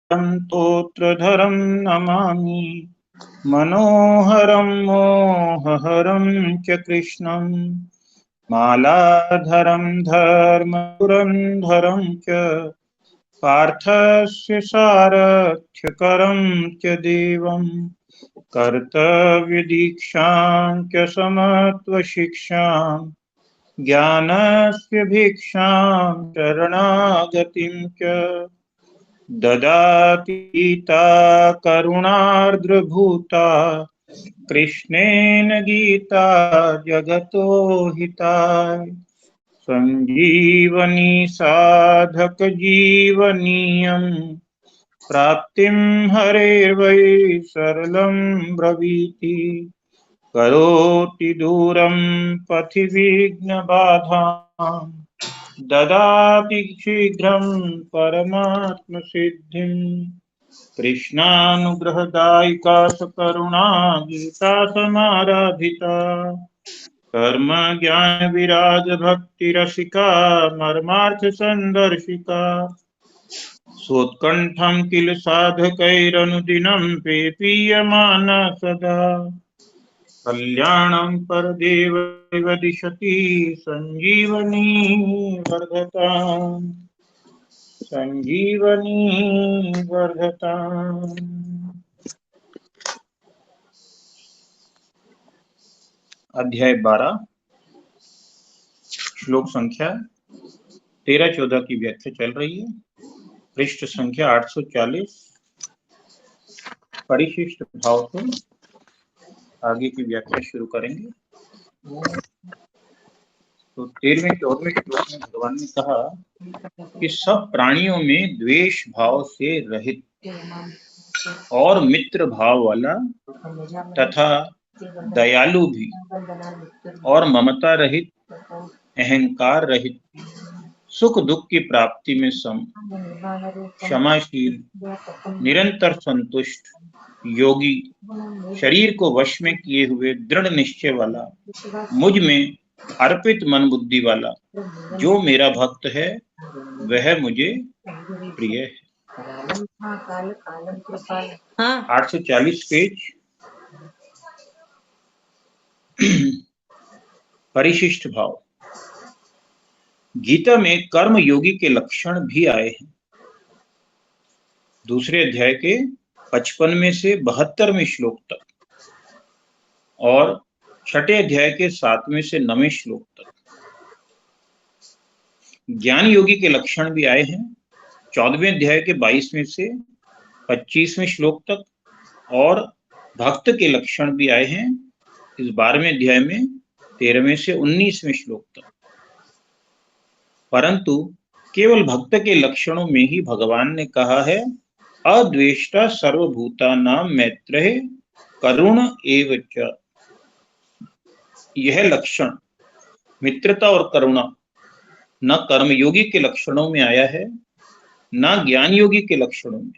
स्तोत्रधरं नमामि मनोहरं मोहहरं च कृष्णं मालाधरं धर्मपुरन्धरं च पार्थस्य सारथ्यकरं च देवं कर्तव्यदीक्षां च समत्वशिक्षां ज्ञानस्य भिक्षां शरणागतिं च ददाति गीता करुणार्द्रभूता कृष्णेन गीता जगतो हिताय संजीवनी साधक जीवनीयं प्राप्तिं हरेर्वै सरलं ब्रवीति करोति दूरं पथि विघ्नबाधां ददाति शीघ्रं परमात्मसिद्धिं कृष्णानुग्रहदायिका सकरुणा गीता समाराधिता कर्म ज्ञान विराज भक्ति रसिका मर्मार्थ संदर्शिका सोत्कंठं किल साधकैरनुदिनं पेपीयमाना सदा कल्याणं परदेवैव दिशति संजीवनी वर्धताम् संजीवनी वर्धताम्। अध्याय 12 श्लोक संख्या 13-14 की व्याख्या चल रही है। पृष्ठ संख्या 840 परिशिष्ट भाव से आगे की व्याख्या शुरू करेंगे। तो 13वें-14वें श्लोक में भगवान ने कहा कि सब प्राणियों में द्वेष भाव से रहित और मित्र भाव वाला तथा दयालु भी और ममता रहित अहंकार रहित सुख दुख की प्राप्ति में सम क्षमाशील निरंतर संतुष्ट योगी शरीर को वश में किए हुए दृढ़ निश्चय वाला मुझ में अर्पित मन बुद्धि वाला जो मेरा भक्त है वह मुझे प्रिय है। 840 पेज परिशिष्ट भाव। गीता में कर्म योगी के लक्षण भी आए हैं। दूसरे अध्याय के 55वें से 72वें श्लोक तक और छठे अध्याय के 7वें से 9वें श्लोक तक। ज्ञान योगी के लक्षण भी आए हैं 14वें अध्याय के 22वें से 25वें श्लोक तक और भक्त के लक्षण भी आए हैं इस 12वें अध्याय में 13वें से 19वें श्लोक तक। परंतु केवल भक्त के लक्षणों में ही भगवान ने कहा है अद्वेष्टा सर्वभूतानां मैत्रेय करुण एव च। यह लक्षण मित्रता और करुणा न कर्मयोगी के लक्षणों में आया है न ज्ञान योगी के लक्षणों में,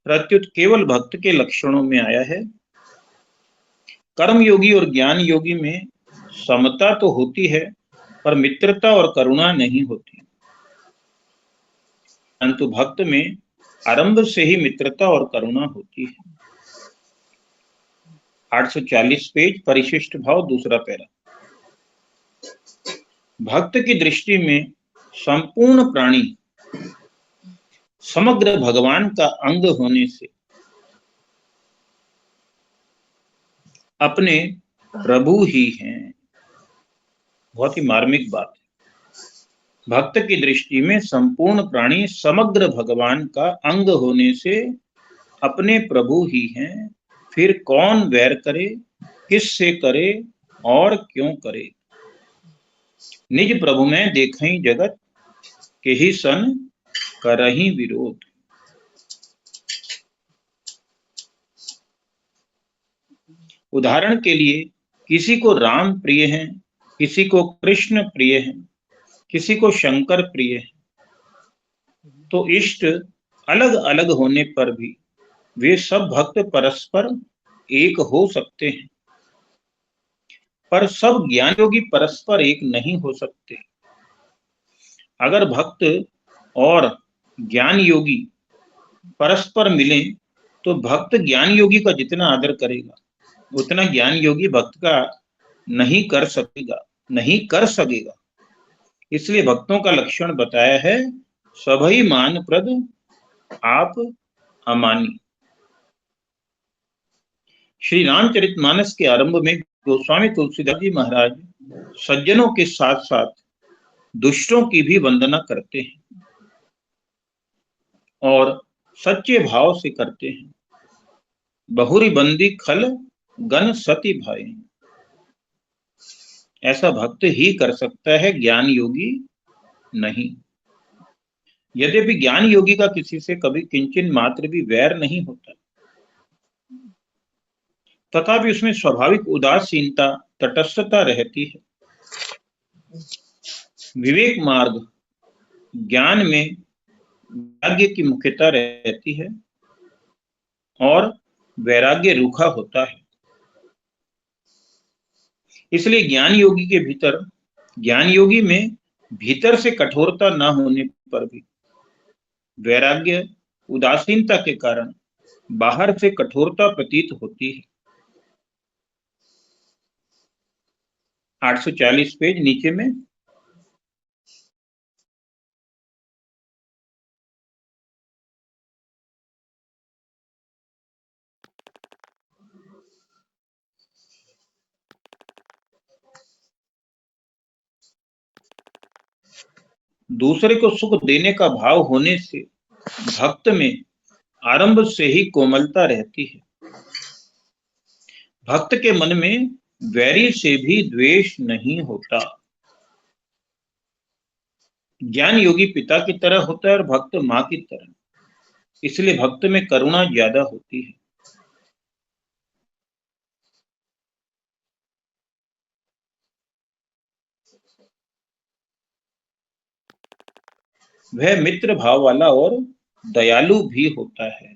प्रत्युत केवल भक्त के लक्षणों में आया है। कर्मयोगी और ज्ञान योगी में समता तो होती है पर मित्रता और करुणा नहीं होती, परंतु भक्त में आरंभ से ही मित्रता और करुणा होती है। 840 पेज परिशिष्ट भाव दूसरा पैरा। भक्त की दृष्टि में संपूर्ण प्राणी समग्र भगवान का अंग होने से अपने प्रभु ही हैं। बहुत ही मार्मिक बात है। भक्त की दृष्टि में संपूर्ण प्राणी समग्र भगवान का अंग होने से अपने प्रभु ही हैं। फिर कौन वैर करे, किससे करे और क्यों करे। निज प्रभु में देखई जगत के ही सन करही विरोध। उदाहरण के लिए किसी को राम प्रिय हैं, किसी को कृष्ण प्रिय हैं, किसी को शंकर प्रिय है, तो इष्ट अलग अलग होने पर भी वे सब भक्त परस्पर एक हो सकते हैं, पर सब ज्ञान योगी परस्पर एक नहीं हो सकते। अगर भक्त और ज्ञान योगी परस्पर मिलें तो भक्त ज्ञान योगी का जितना आदर करेगा उतना ज्ञान योगी भक्त का नहीं कर सकेगा। इसलिए भक्तों का लक्षण बताया है, सभई मान प्रद आप अमानी। श्री रामचरितमानस के आरंभ में गोस्वामी तुलसीदास जी महाराज सज्जनों के साथ साथ दुष्टों की भी वंदना करते हैं और सच्चे भाव से करते हैं। बहुरी बंदी खल गन सती भाई, ऐसा भक्त ही कर सकता है, ज्ञान योगी नहीं। यद्यपि ज्ञान योगी का किसी से कभी किंचन मात्र भी वैर नहीं होता, तथापि उसमें स्वाभाविक उदासीनता तटस्थता रहती है। विवेक मार्ग ज्ञान में वैराग्य की मुख्यता रहती है और वैराग्य रूखा होता है। इसलिए ज्ञान योगी में भीतर से कठोरता न होने पर भी वैराग्य उदासीनता के कारण बाहर से कठोरता प्रतीत होती है। 840 पेज नीचे में दूसरे को सुख देने का भाव होने से भक्त में आरंभ से ही कोमलता रहती है। भक्त के मन में वैरी से भी द्वेष नहीं होता। ज्ञान योगी पिता की तरह होता है और भक्त माँ की तरह, इसलिए भक्त में करुणा ज्यादा होती है। वह मित्र भाव वाला और दयालु भी होता है।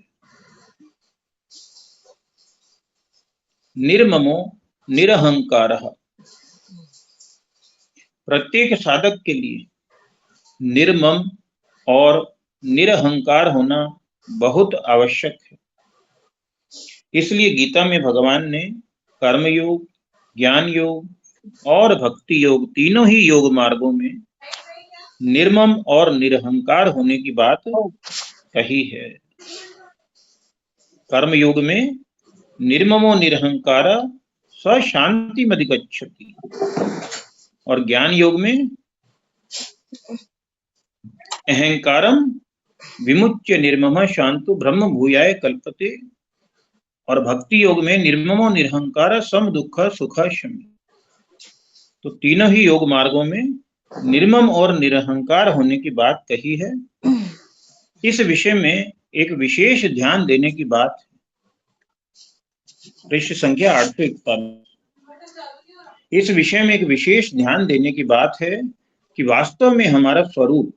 निर्ममो निरहंकार, प्रत्येक साधक के लिए निर्मम और निरहंकार होना बहुत आवश्यक है। इसलिए गीता में भगवान ने कर्मयोग, ज्ञान योग और भक्ति योग तीनों ही योग मार्गों में निर्मम और निरहंकार होने की बात कही है। कर्म योग में निर्ममो निरहंकार स शांति मधिगच्छति और ज्ञान योग में अहंकारम विमुच्य निर्मम शांतो ब्रह्म भूयाय कल्पते और भक्ति योग में निर्ममो निरहंकार सम दुख सुख शमी। तो तीनों ही योग मार्गों में निर्मम और निरहंकार होने की बात कही है। इस विषय में एक विशेष ध्यान देने की बात है। पृष्ठ संख्या 841। इस विषय में एक विशेष ध्यान देने की बात है कि वास्तव में हमारा स्वरूप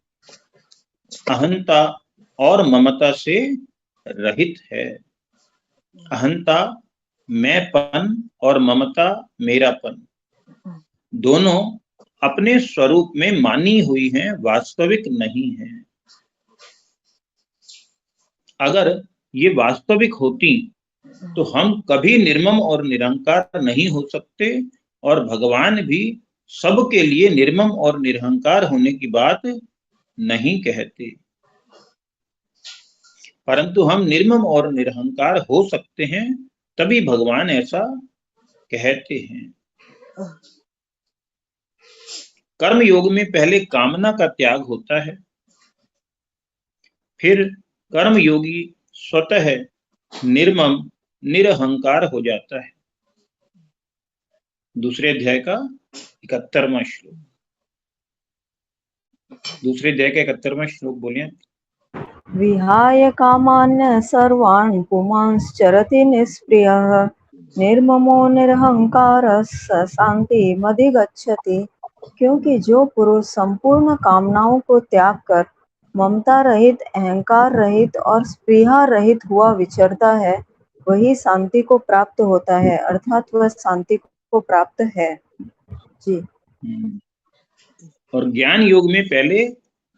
अहंता और ममता से रहित है। अहंता मैंपन और ममता मेरापन दोनों अपने स्वरूप में मानी हुई हैं, वास्तविक नहीं हैं। अगर ये वास्तविक होती तो हम कभी निर्मम और निरहंकार नहीं हो सकते और भगवान भी सबके लिए निर्मम और निरहंकार होने की बात नहीं कहते। परंतु हम निर्मम और निरहंकार हो सकते हैं, तभी भगवान ऐसा कहते हैं। कर्म योग में पहले कामना का त्याग होता है, फिर कर्म योगी स्वतः निर्मम निरहंकार हो जाता है। दूसरे अध्याय का 71वां श्लोक। दूसरे अध्याय का 71वां श्लोक बोलिए। विहाय कामान्य सर्वान् पुमांश्चरति निष्प्रियः निर्ममो निरहंकारः स शान्तिमधिगच्छति। क्योंकि जो पुरुष संपूर्ण कामनाओं को त्याग कर ममता रहित, अहंकार रहित और स्पृहा रहित हुआ विचरता है, वही शांति को प्राप्त होता है, अर्थात वह शांति को प्राप्त है। जी। और ज्ञान योग में पहले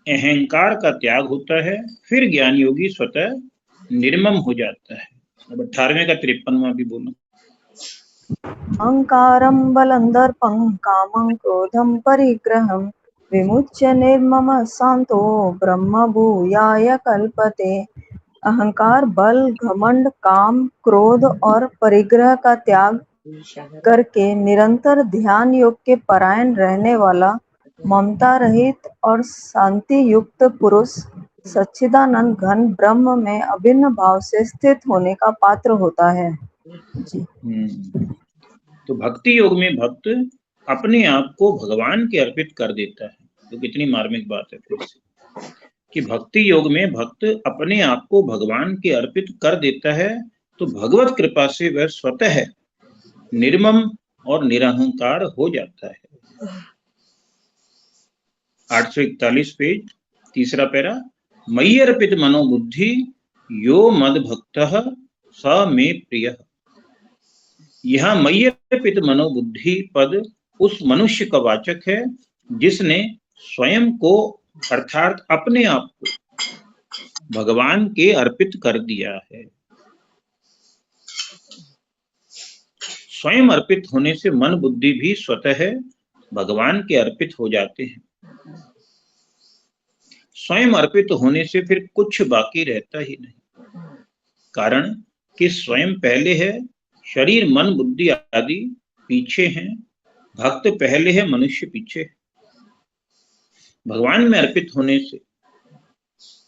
अहंकार का त्याग होता है, फिर ज्ञान योगी स्वतः निर्मम हो जाता है। अब 18वें का 53वां भी बोलो। अहंकारं बलं दर्पं कामं क्रोधं परिग्रहं विमुच्य निर्ममः शान्तो ब्रह्म भूयाय कल्पते। अहंकार, बल, घमंड, काम, क्रोध और परिग्रह का त्याग करके निरंतर ध्यान योग के परायण रहने वाला ममता रहित और शांति युक्त पुरुष सच्चिदानंद घन ब्रह्म में अभिन्न भाव से स्थित होने का पात्र होता है। जी। तो भक्ति योग में भक्त अपने आप को भगवान के अर्पित कर देता है। तो कितनी मार्मिक बात है फिर से कि भक्ति योग में भक्त अपने आप को भगवान के अर्पित कर देता है, तो भगवत कृपा से वह स्वतः निर्मम और निरहंकार हो जाता है। 841 पेज, तीसरा पैरा। मयि अर्पित मनोबुद्धि यो मद भक्तः स मे प्रियः। यहाँ मयि अर्पित मनोबुद्धि पद उस मनुष्य का वाचक है जिसने स्वयं को अर्थात अपने आप को भगवान के अर्पित कर दिया है। स्वयं अर्पित होने से मन बुद्धि भी स्वतः भगवान के अर्पित हो जाते हैं। स्वयं अर्पित होने से फिर कुछ बाकी रहता ही नहीं, कारण कि स्वयं पहले है, शरीर मन बुद्धि आदि पीछे हैं, भक्त पहले है, मनुष्य पीछे है। भगवान में अर्पित होने से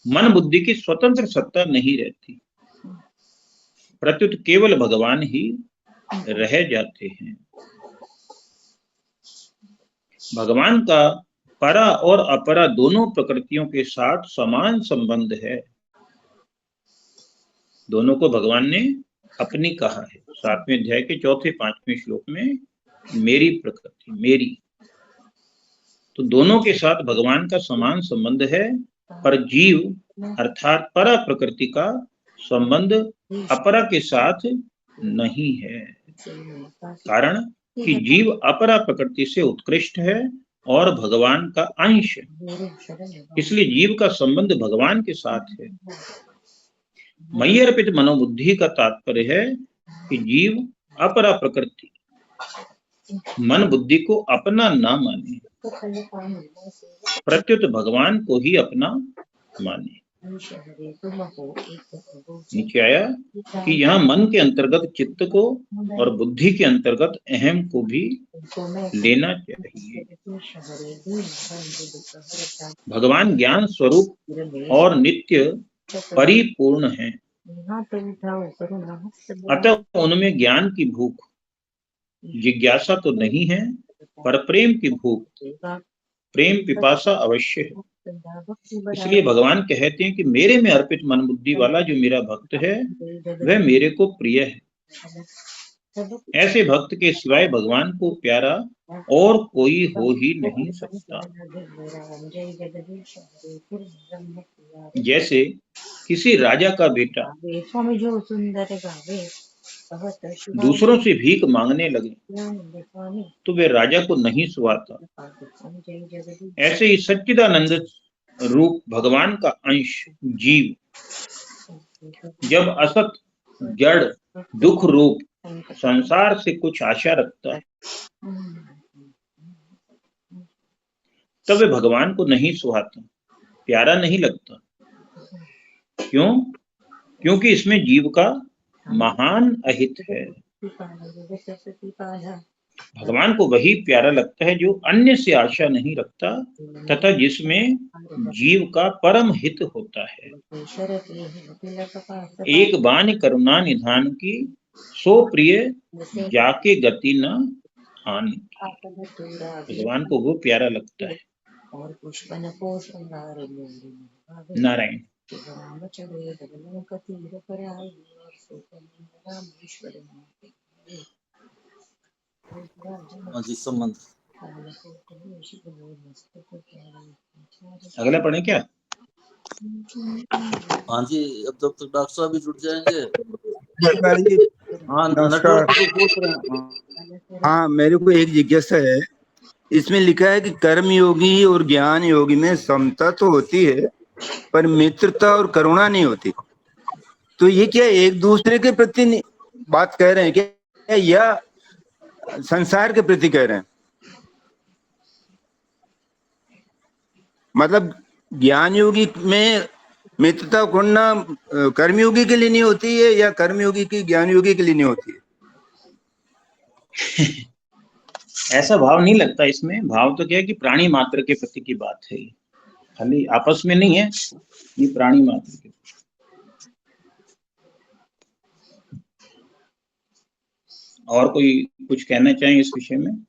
मन बुद्धि की स्वतंत्र सत्ता नहीं रहती, प्रत्युत केवल भगवान ही रह जाते हैं। भगवान का परा और अपरा दोनों प्रकृतियों के साथ समान संबंध है। दोनों को भगवान ने अपनी कहा है। 7वें अध्याय के 4-5वें श्लोक में मेरी प्रकृति, मेरी। तो दोनों के साथ भगवान का समान संबंध है, पर जीव अर्थात परा प्रकृति का संबंध अपरा के साथ नहीं है, कारण कि जीव अपरा प्रकृति से उत्कृष्ट है और भगवान का अंश है, इसलिए जीव का संबंध भगवान के साथ है। मयि अर्पित मनोबुद्धि का तात्पर्य है कि जीव अपरा प्रकृति मन बुद्धि को अपना ना माने, प्रत्युत भगवान को ही अपना माने। नीचे आया कि यहाँ मन के अंतर्गत चित्त को और बुद्धि के अंतर्गत अहम को भी लेना चाहिए। भगवान ज्ञान स्वरूप और नित्य परिपूर्ण है, अतः उनमें ज्ञान की भूख जिज्ञासा तो नहीं है, पर प्रेम की भूख, प्रेम पिपासा अवश्य है। इसलिए भगवान कहते हैं कि मेरे में अर्पित मन बुद्धि वाला जो मेरा भक्त है वह मेरे को प्रिय है। ऐसे भक्त के सिवाय भगवान को प्यारा और कोई हो ही नहीं सकता। जैसे किसी राजा का बेटा दूसरों से भीख मांगने लगे तो वे राजा को नहीं सुहाता, ऐसे ही सच्चिदानंद रूप भगवान का अंश जीव जब असत जड़ दुख रूप संसार से कुछ आशा रखता है तब वे भगवान को नहीं सुहाता, प्यारा नहीं लगता। क्यों? क्योंकि इसमें जीव का महान अहित है। भगवान को वही प्यारा लगता है जो अन्य से आशा नहीं रखता तथा जिसमें जीव का परम हित होता है। एक बानी करुणा निधान की, सो प्रिय जाके गति न आन की। भगवान को वो प्यारा लगता है। नारायण। जी संबंध अगला पढ़े क्या? हाँ जी, अब जब तक डॉक्टर साहब भी जुड़ जाएंगे। हाँ नमस्कार। हाँ, मेरे को एक जिज्ञासा है। इसमें लिखा है कि कर्म योगी और ज्ञान योगी में समता तो होती है पर मित्रता और करुणा नहीं होती। तो ये क्या एक दूसरे के प्रति बात कह रहे हैं क्या, या संसार के प्रति कह रहे हैं? मतलब ज्ञान योगी में मित्रता खोना कर्मयोगी के लिए नहीं होती है, या कर्मयोगी की ज्ञान योगी के लिए नहीं होती है? ऐसा भाव नहीं लगता इसमें। भाव तो क्या है कि प्राणी मात्र के प्रति की बात है, खाली आपस में नहीं है, ये प्राणी मात्र के। और कोई कुछ कहना चाहें इस विषय में?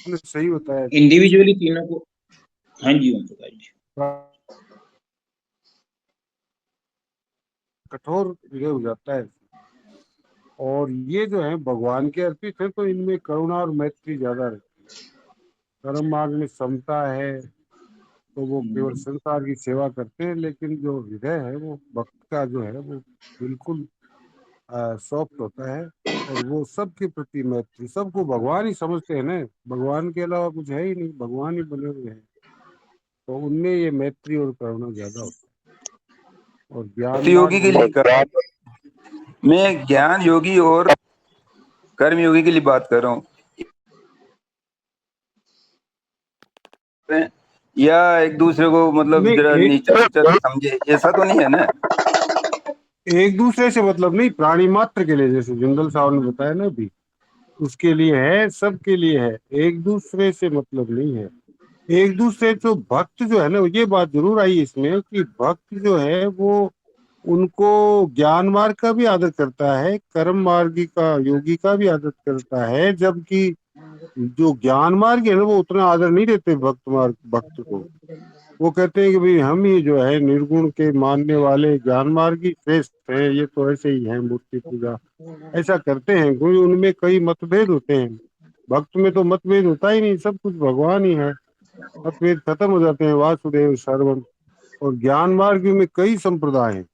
सही होता है इंडिविजुअली तीनों को। हाँ जी ओम प्रकाश जी। कठोर ये हो जाता है, और ये जो है भगवान के अर्पित है, तो इनमें करुणा और मैत्री ज्यादा रहती है। कर्म मार्ग में समता है, तो वो केवल संसार की सेवा करते हैं, लेकिन जो हृदय है वो भक्त का जो है वो बिल्कुल सॉफ्ट होता है, और वो सबके प्रति मैत्री, सबको भगवान ही समझते हैं ना, भगवान के अलावा कुछ है ही नहीं, भगवान ही बने हुए हैं, तो उनमें ये मैत्री और करुणा ज्यादा होता है। और ज्ञान योगी के लिए कर रहा हूँ मैं, ज्ञान योगी और कर्म योगी के लिए बात कर रहा हूँ, या एक दूसरे को मतलब जरा नीचा समझे, ऐसा तो नहीं है ना? एक दूसरे से मतलब नहीं, प्राणी मात्र के लिए, जैसे जिंदल साहब ने बताया ना अभी, उसके लिए है, सबके लिए है, एक दूसरे से मतलब नहीं है। एक दूसरे जो भक्त जो है ना, ये बात जरूर आई इसमें कि भक्त जो है वो उनको ज्ञान मार्ग का भी आदर करता है, कर्म मार्गी का योगी का भी आदर करता है, जबकि जो ज्ञान मार्ग है ना वो उतना आदर नहीं देते भक्त को। वो कहते हैं कि भाई हम ही जो है निर्गुण के मानने वाले ज्ञान मार्गी श्रेष्ठ है, ये तो ऐसे ही है मूर्ति पूजा, ऐसा करते हैं। कोई उनमें कई मतभेद होते हैं, भक्त में तो मतभेद होता ही नहीं, सब कुछ भगवान ही है, मतभेद खत्म हो जाते हैं, वासुदेव सर्वम। और ज्ञान मार्ग में कई संप्रदाय हैं,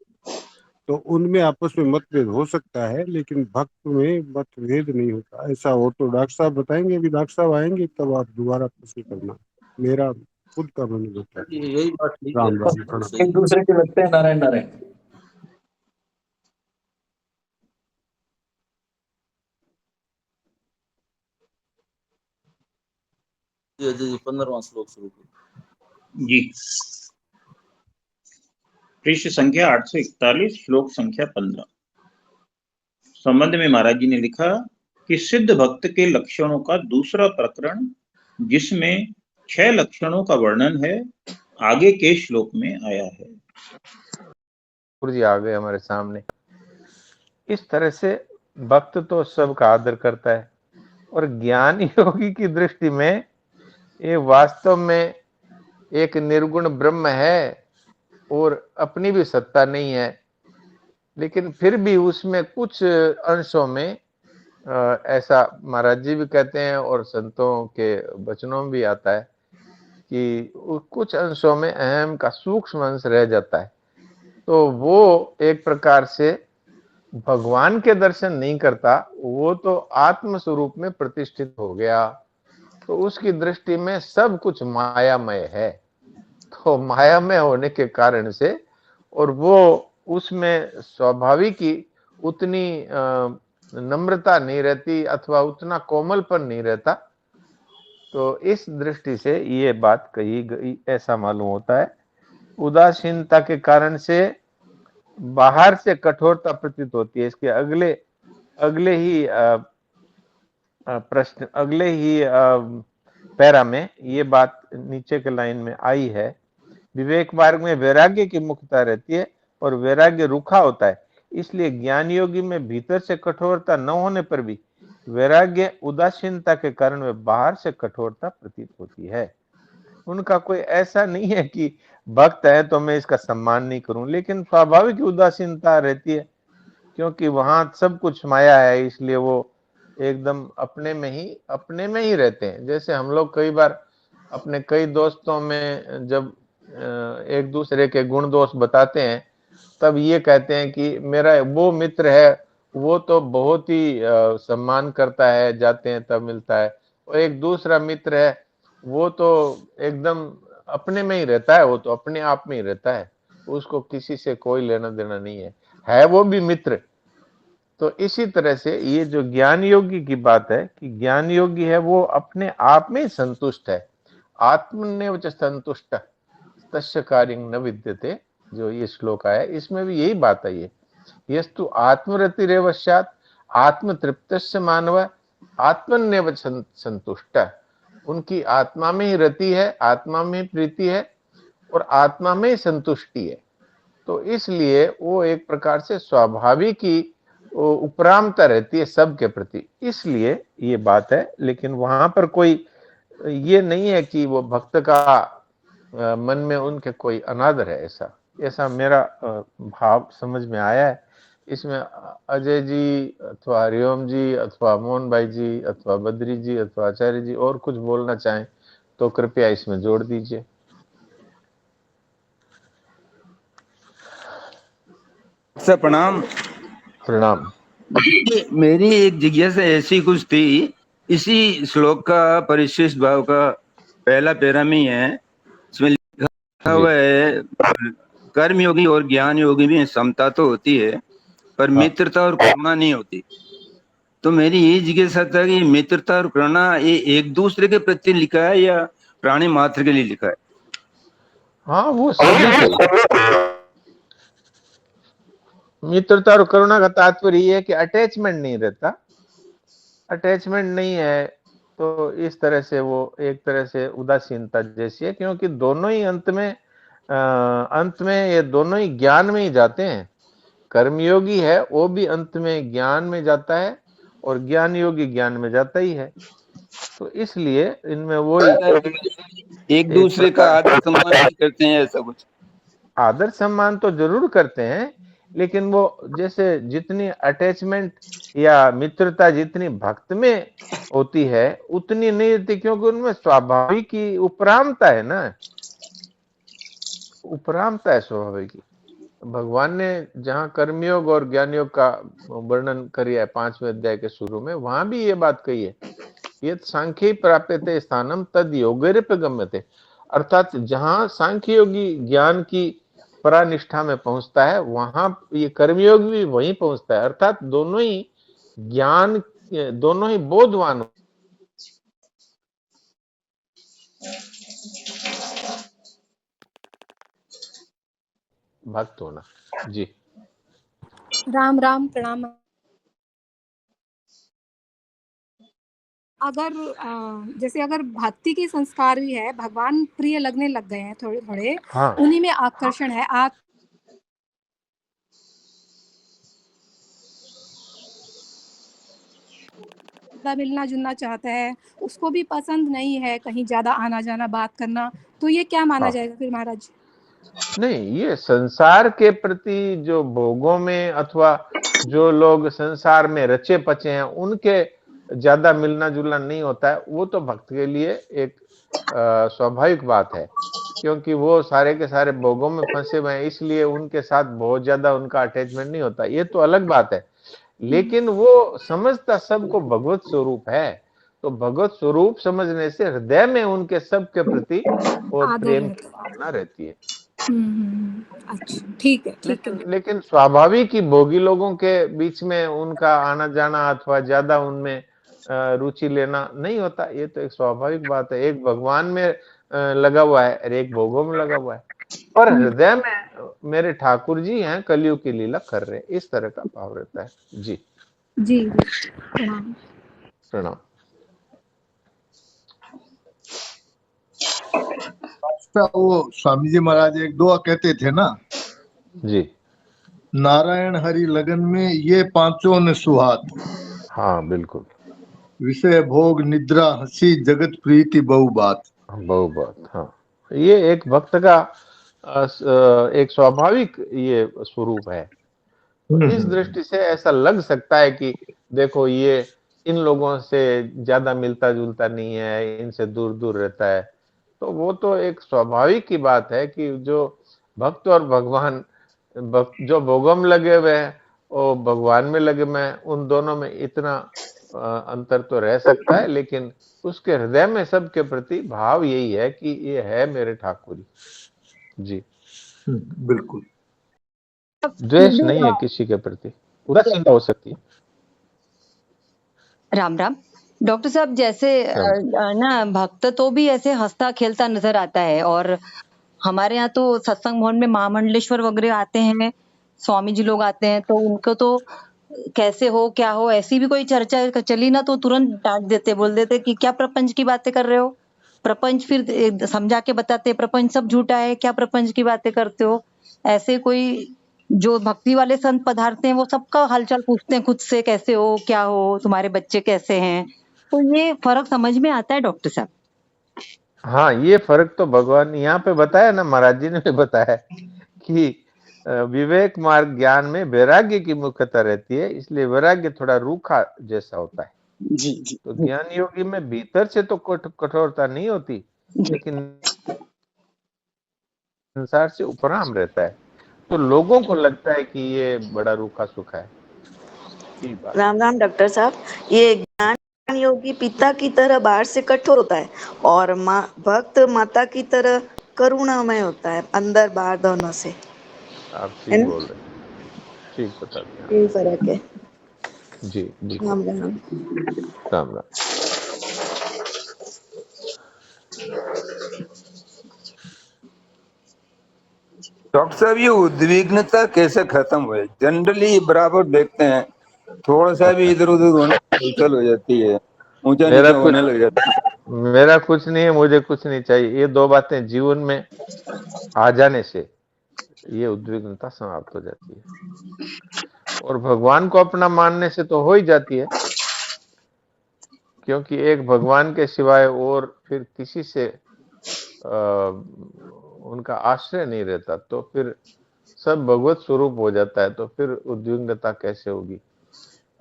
तो उनमें आपस में मतभेद हो सकता है, लेकिन भक्त में मतभेद नहीं होता। ऐसा हो तो डॉक्टर साहब बताएंगे, अभी डॉक्टर साहब आएंगे तब आप दोबारा प्रश्न करना, मेरा खुद का मन होता है। यही बात ठीक है, राम राम प्रणाम। एक दूसरे के लगते हैं। नारायण नारायण। जी 15वां श्लोक शुरू करो जी। पृष्ठ संख्या 841, श्लोक संख्या 15। संबंध में महाराज जी ने लिखा कि सिद्ध भक्त के लक्षणों का दूसरा प्रकरण, जिसमें 6 लक्षणों का वर्णन है, आगे के श्लोक में आया है। जी आ गए हमारे सामने। इस तरह से भक्त तो सबका आदर करता है, और ज्ञान योगी की दृष्टि में ये वास्तव में एक निर्गुण ब्रह्म है, और अपनी भी सत्ता नहीं है, लेकिन फिर भी उसमें कुछ अंशों में ऐसा महाराज जी भी कहते हैं और संतों के वचनों में भी आता है कि कुछ अंशों में अहम का सूक्ष्म अंश रह जाता है, तो वो एक प्रकार से भगवान के दर्शन नहीं करता, वो तो आत्म स्वरूप में प्रतिष्ठित हो गया, तो उसकी दृष्टि में सब कुछ मायामय है। तो मायामय होने के कारण से, और वो उसमें स्वाभाविक ही उतनी नम्रता नहीं रहती, अथवा उतना कोमलपन नहीं रहता, तो इस दृष्टि से ये बात कही गई, ऐसा मालूम होता है। उदासीनता के कारण से बाहर से कठोरता प्रतीत होती है। इसके अगले ही प्रश्न, अगले ही पैरा में ये बात नीचे के लाइन में आई है। विवेक मार्ग में वैराग्य की मुख्यता रहती है, और वैराग्य रूखा होता है, इसलिए ज्ञान योगी में भीतर से कठोरता न होने पर भी वैराग्य उदासीनता के कारण वे बाहर से कठोरता प्रतीत होती है। उनका कोई ऐसा नहीं है कि भक्त है तो मैं इसका सम्मान नहीं करूं, लेकिन स्वाभाविक उदासीनता रहती है, क्योंकि वहां सब कुछ माया है, इसलिए वो एकदम अपने में ही रहते हैं। जैसे हम लोग कई बार अपने कई दोस्तों में जब एक दूसरे के गुण दोष बताते हैं, तब ये कहते हैं कि मेरा वो मित्र है, वो तो बहुत ही सम्मान करता है, जाते हैं तब मिलता है, और एक दूसरा मित्र है वो तो एकदम अपने में ही रहता है, वो तो अपने आप में ही रहता है। उसको किसी से कोई लेना देना नहीं है वो भी मित्र। तो इसी तरह से ये जो ज्ञान योगी की बात है कि ज्ञान योगी है वो अपने आप में संतुष्ट है, आत्मन्यव च संतुष्ट तस्य कार्यं न विद्यते, जो ये श्लोक आया इसमें भी यही बात है। ये यस्तु आत्मरतिरेव स्यात् आत्मतृप्तस्य मानव आत्मन्यव संतुष्ट, उनकी आत्मा में ही रति है, आत्मा में ही प्रीति है और आत्मा में ही संतुष्टि है। तो इसलिए वो एक प्रकार से स्वाभाविक ही उपरामता रहती है सबके प्रति, इसलिए ये बात है। लेकिन वहां पर कोई ये नहीं है कि वो भक्त का मन में उनके कोई अनादर है, ऐसा मेरा भाव समझ में आया है। इसमें अजय जी अथवा हरिओम जी अथवा मोहन भाई जी अथवा बद्री जी अथवा आचार्य जी और कुछ बोलना चाहें तो कृपया इसमें जोड़ दीजिए। सर प्रणाम। प्रणाम। मेरी एक जिज्ञासा ऐसी कुछ थी, इसी श्लोक का परिशिष्ट भाव का पहला पैरा में ही है, इसमें लिखा हुआ है कर्म योगी और ज्ञान योगी में समता तो होती है पर मित्रता और करुणा नहीं होती। तो मेरी ये जिज्ञासा था कि मित्रता और करुणा ये एक दूसरे के प्रति लिखा है या प्राणी मात्र के लिए लिखा है? हाँ, वो सभी के लिए। मित्रता और करुणा का तात्पर्य ये है कि अटैचमेंट नहीं रहता, अटैचमेंट नहीं है तो इस तरह से वो एक तरह से उदासीनता जैसी है, क्योंकि दोनों ही अंत में ये दोनों ही ज्ञान में ही जाते हैं। कर्मयोगी है वो भी अंत में ज्ञान में जाता है और ज्ञान योगी ज्ञान में जाता ही है। तो इसलिए इनमें वो एक दूसरे का आदर सम्मान नहीं करते हैं, ऐसा कुछ? आदर सम्मान तो जरूर करते हैं, लेकिन वो जैसे जितनी अटैचमेंट या मित्रता जितनी भक्त में होती है उतनी नहीं होती, क्योंकि उनमें स्वाभाविक ही उपरामता है ना, उपरामता है स्वाभाविक ही। भगवान ने जहाँ कर्मयोग और ज्ञान योग का वर्णन किया है 5वें अध्याय के शुरू में, वहां भी ये बात कही है, ये सांख्य प्राप्यते स्थानम तद योगेरप गम्यते, अर्थात जहाँ सांख्य योगी ज्ञान की परानिष्ठा में पहुंचता है वहां ये कर्मयोग भी वहीं पहुंचता है, अर्थात दोनों ही ज्ञान, दोनों ही बोधवान भक्त होना। जी राम राम, प्रणाम। अगर जैसे अगर भक्ति के संस्कार भी है, भगवान प्रिय लगने लग गए हैं थोड़े थोड़े, हाँ, उन्हीं में आकर्षण है, आप मिलना जुलना चाहता है, उसको भी पसंद नहीं है कहीं ज्यादा आना जाना बात करना, तो ये क्या माना जाएगा फिर महाराज? नहीं, ये संसार के प्रति जो भोगों में अथवा जो लोग संसार में रचे पचे हैं उनके ज्यादा मिलना जुलना नहीं होता है, वो तो भक्त के लिए एक स्वाभाविक बात है, क्योंकि वो सारे के सारे भोगों में फंसे हुए हैं, इसलिए उनके साथ बहुत ज्यादा उनका अटैचमेंट नहीं होता, ये तो अलग बात है। लेकिन वो समझता सबको भगवत स्वरूप है, तो भगवत स्वरूप समझने से हृदय में उनके सबके प्रति वो प्रेम की भावना रहती है। अच्छा, ठीक है। लेकिन स्वाभाविक ही भोगी लोगों के बीच में उनका आना जाना अथवा ज्यादा उनमें रुचि लेना नहीं होता, ये तो एक स्वाभाविक बात है। एक भगवान में लगा हुआ है और एक भोगों में लगा हुआ है, पर हृदय में मेरे ठाकुर जी हैं, कलयुग की लीला कर रहे हैं, इस तरह का भाव रहता है। जी जी प्रणाम। प्रणाम। वो स्वामी जी महाराज एक दुआ कहते थे ना जी, नारायण हरि लगन में ये पांचों ने सुहात। हाँ बिल्कुल, विषय भोग निद्रा हंसी जगत प्रीति बहु बात। बहु बात। हाँ, ये एक भक्त का एक स्वाभाविक ये स्वरूप है। तो इस दृष्टि से ऐसा लग सकता है कि देखो ये इन लोगों से ज्यादा मिलता जुलता नहीं है, इनसे दूर दूर रहता है, तो वो तो एक स्वाभाविक की बात है कि जो भक्त और भगवान, जो भोगों में लगे हुए हैं और भगवान में लगे हुए हैं, उन दोनों में इतना अंतर तो रह सकता है, लेकिन उसके हृदय में सबके प्रति भाव यही है कि ये है मेरे ठाकुर जी। बिल्कुल। द्वेष नहीं है किसी के प्रति, उदासीनता हो सकती है। राम राम। डॉक्टर साहब, जैसे ना भक्त तो भी ऐसे हंसता खेलता नजर आता है, और हमारे यहाँ तो सत्संग भवन में महामंडलेश्वर वगैरह आते हैं, स्वामी जी लोग आते हैं, तो उनको तो कैसे हो क्या हो ऐसी भी कोई चर्चा चली ना तो तुरंत डांट देते, बोल देते कि क्या प्रपंच की बातें कर रहे हो। प्रपंच फिर समझा के बताते, प्रपंच सब झूठा है, क्या प्रपंच की बातें करते हो। ऐसे कोई जो भक्ति वाले संत पधारते हैं वो सबका हालचाल पूछते हैं खुद से, कैसे हो क्या हो, तुम्हारे बच्चे कैसे हैं। तो ये फर्क समझ में आता है डॉक्टर साहब? हाँ, ये फर्क तो भगवान ने यहाँ पे बताया ना, महाराज जी ने भी बताया कि विवेक मार्ग ज्ञान में वैराग्य की मुख्यता रहती है, इसलिए वैराग्य थोड़ा रूखा जैसा होता है। जी जी तो ज्ञान योगी में भीतर से तो कठोरता नहीं होती, लेकिन संसार से उपराम रहता है, तो लोगों को लगता है कि ये बड़ा रूखा सूखा है। ये बात। राम राम डॉक्टर साहब, ये ज्ञान योगी पिता की तरह बाहर से कठोर होता है और भक्त माता की तरह करुणामय होता है, अंदर बाहर दोनों से। आप है ठीक ना? बोल रहे हैं, ठीक बताते हैं। यही फर्क है। जी बिल्कुल। राम राम। राम राम। डॉक्टर साहब, ये उद्विग्नता कैसे खत्म हुए? जनरली बराबर देखते हैं, थोड़ा सा भी इधर उधर होने हलचल हो जाती है, ऊंचा मेरा नीचा होने लग जाता है। मेरा कुछ नहीं है, मुझे कुछ नहीं चाहिए, ये दो बातें जीवन में आ जाने से ये उद्विग्नता समाप्त हो जाती है। और भगवान को अपना मानने से तो हो ही जाती है, क्योंकि एक भगवान के सिवाय और फिर किसी से उनका आश्रय नहीं रहता, तो फिर सब भगवत स्वरूप हो जाता है, तो फिर उद्विग्नता कैसे होगी।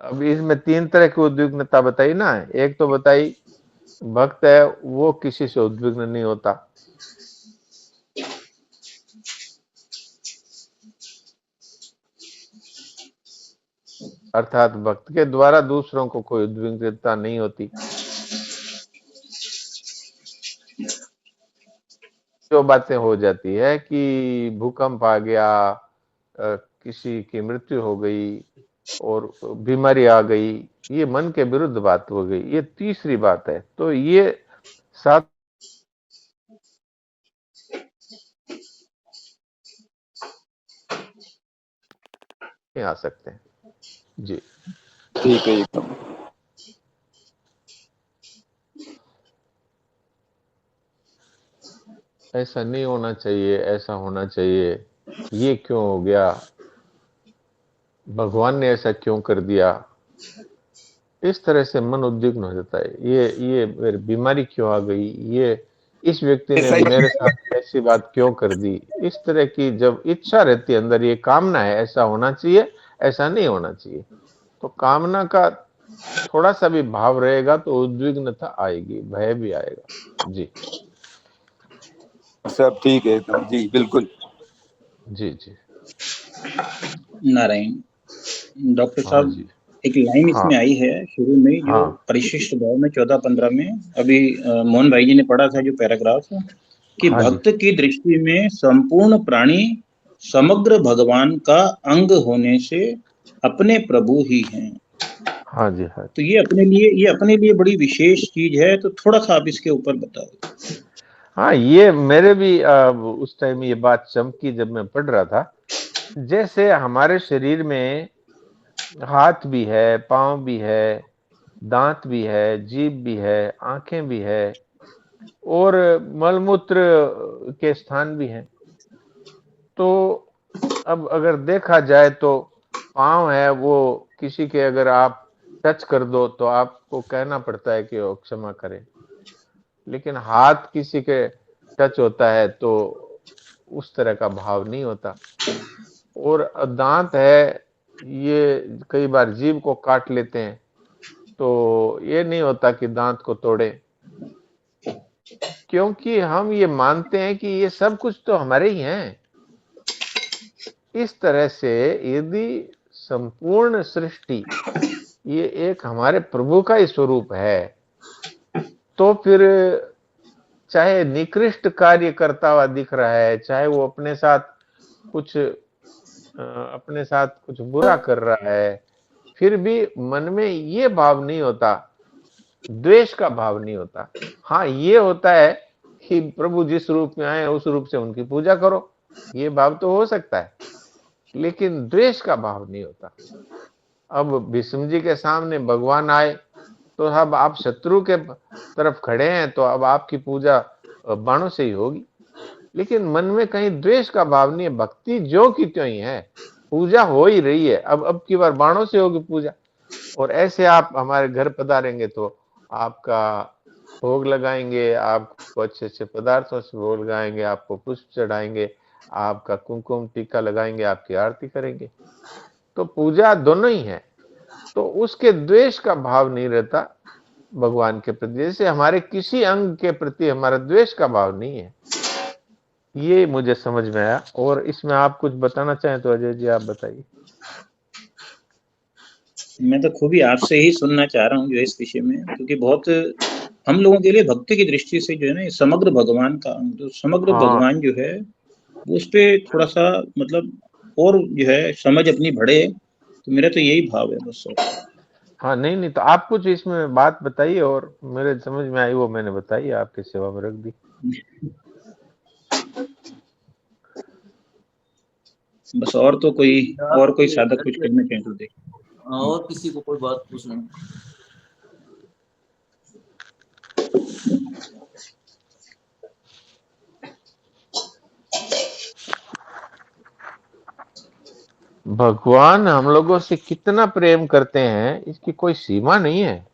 अब इसमें तीन तरह की उद्विग्नता बताई ना, एक तो बताई भक्त है वो किसी से उद्विग्न नहीं होता, अर्थात भक्त के द्वारा दूसरों को कोई उद्विग्नता नहीं होती। जो बातें हो जाती है कि भूकंप आ गया, किसी की मृत्यु हो गई और बीमारी आ गई, ये मन के विरुद्ध बात हो गई, ये तीसरी बात है। तो ये सात आ सकते हैं। जी ठीक है, एकदम। ऐसा नहीं होना चाहिए, ऐसा होना चाहिए, ये क्यों हो गया, भगवान ने ऐसा क्यों कर दिया, इस तरह से मन उद्विग्न हो जाता है। ये मेरी बीमारी क्यों आ गई, ये इस व्यक्ति ने मेरे साथ ऐसी बात क्यों कर दी, इस तरह की जब इच्छा रहती है अंदर, ये कामना है ऐसा होना चाहिए, ऐसा नहीं होना चाहिए, तो कामना का थोड़ा सा भी भाव रहेगा तो उद्विग्नता आएगी, भय भी आएगा। जी सब ठीक है एकदम। जी बिल्कुल। जी जी नारायण। डॉक्टर हाँ साहब, जी एक लाइन हाँ इसमें आई है शुरू में, जो हाँ परिशिष्ट भाव में 14-15 में अभी मोहन भाई जी ने पढ़ा था, जो पैराग्राफ, कि हाँ जी भक्त की दृष्टि में संपूर्ण प्राणी समग्र भगवान का अंग होने से अपने प्रभु ही हैं। हाँ जी हाँ तो ये अपने लिए बड़ी विशेष चीज है, तो थोड़ा सा आप इसके ऊपर बताओ। हाँ, ये मेरे भी उस टाइम ये बात चमकी जब मैं पढ़ रहा था। जैसे हमारे शरीर में हाथ भी है, पांव भी है, दांत भी है, जीभ भी है, आंखें भी है और मलमूत्र के स्थान भी हैं। तो अब अगर देखा जाए तो पांव है, वो किसी के अगर आप टच कर दो तो आपको कहना पड़ता है कि वो क्षमा करें, लेकिन हाथ किसी के टच होता है तो उस तरह का भाव नहीं होता। और दांत है, ये कई बार जीभ को काट लेते हैं, तो ये नहीं होता कि दांत को तोड़े, क्योंकि हम ये मानते हैं कि ये सब कुछ तो हमारे ही हैं। इस तरह से यदि संपूर्ण सृष्टि ये एक हमारे प्रभु का ही स्वरूप है, तो फिर चाहे निकृष्ट कार्य करता हुआ दिख रहा है, चाहे वो अपने साथ कुछ अपने साथ कुछ बुरा कर रहा है, फिर भी मन में ये भाव नहीं होता, द्वेष का भाव नहीं होता। हाँ, ये होता है कि प्रभु जिस रूप में आए उस रूप से उनकी पूजा करो, ये भाव तो हो सकता है, लेकिन द्वेष का भाव नहीं होता। अब भीष्म जी के सामने भगवान आए तो अब आप शत्रु के तरफ खड़े हैं, तो अब आपकी पूजा बाणों से ही होगी, लेकिन मन में कहीं द्वेष का भाव नहीं है, भक्ति जो की त्यों ही है, पूजा हो ही रही है। अब की बार बाणों से होगी पूजा। और ऐसे आप हमारे घर पधारेंगे तो आपका भोग लगाएंगे, आपको अच्छे अच्छे पदार्थों से भोग लगाएंगे, आपको पुष्प चढ़ाएंगे, आपका कुमकुम टीका लगाएंगे, आपकी आरती करेंगे, तो पूजा दोनों ही है। तो उसके द्वेष का भाव नहीं रहता भगवान के प्रति, जैसे हमारे किसी अंग के प्रति हमारा द्वेष का भाव नहीं है। ये मुझे समझ में आया। और इसमें आप कुछ बताना चाहें तो अजय जी आप बताइए। मैं तो खूब ही आपसे ही सुनना चाह रहा हूँ जो इस विषय में, क्योंकि बहुत हम लोगों के लिए भक्ति की दृष्टि से जो है ना, समग्र भगवान का, जो समग्र भगवान जो है वो उस पे थोड़ा सा मतलब और जो है समझ अपनी बढ़े, तो मेरा तो यही भाव है बस। हाँ, नहीं तो आप कुछ इसमें बात बताइए, और मेरे समझ में आई वो मैंने बताई, आपकी सेवा में रख दी। बस और तो कोई साधक कुछ करना चाहे तो देख। और किसी को कोई बात पूछना? भगवान हम लोगों से कितना प्रेम करते हैं इसकी कोई सीमा नहीं है।